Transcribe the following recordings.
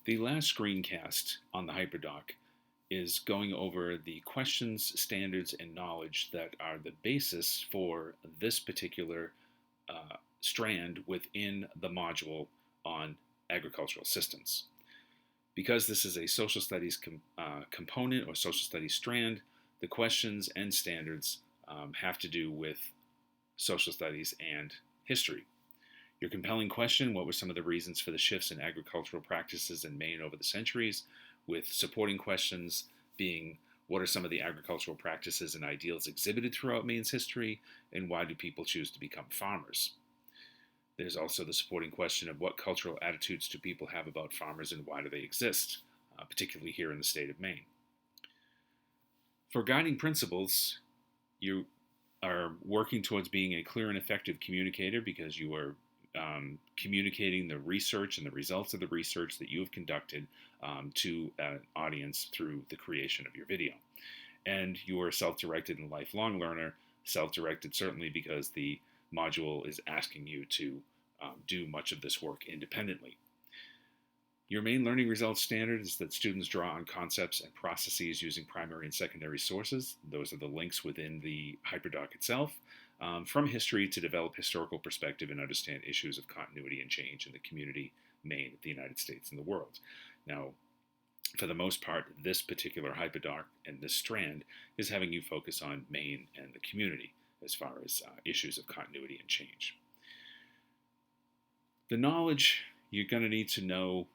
The last screencast on the HyperDoc is going over the questions, standards, and knowledge that are the basis for this particular strand within the module on agricultural systems. Because this is a social studies component or social studies strand, the questions and standards have to do with social studies and history. Your compelling question, what were some of the reasons for the shifts in agricultural practices in Maine over the centuries, with supporting questions being, what are some of the agricultural practices and ideals exhibited throughout Maine's history, and why do people choose to become farmers? There's also the supporting question of what cultural attitudes do people have about farmers and why do they exist, particularly here in the state of Maine. For guiding principles, you are working towards being a clear and effective communicator because you are communicating the research and the results of the research that you have conducted to an audience through the creation of your video. And you are self-directed and lifelong learner, self-directed certainly because the module is asking you to do much of this work independently. Your main learning results standard is that students draw on concepts and processes using primary and secondary sources. Those are the links within the HyperDoc itself. From history to develop historical perspective and understand issues of continuity and change in the community, Maine, the United States, and the world. Now, for the most part, this particular HyperDoc and this strand is having you focus on Maine and the community as far as issues of continuity and change. The knowledge, you're going to need to know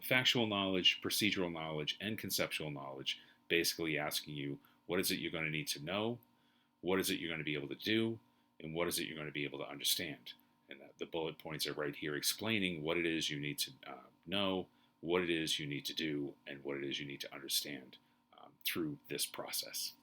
factual knowledge, procedural knowledge, and conceptual knowledge, basically asking you what is it you're going to need to know, what is it you're going to be able to do, and what is it you're going to be able to understand. And the bullet points are right here explaining what it is you need to know, what it is you need to do, and what it is you need to understand through this process.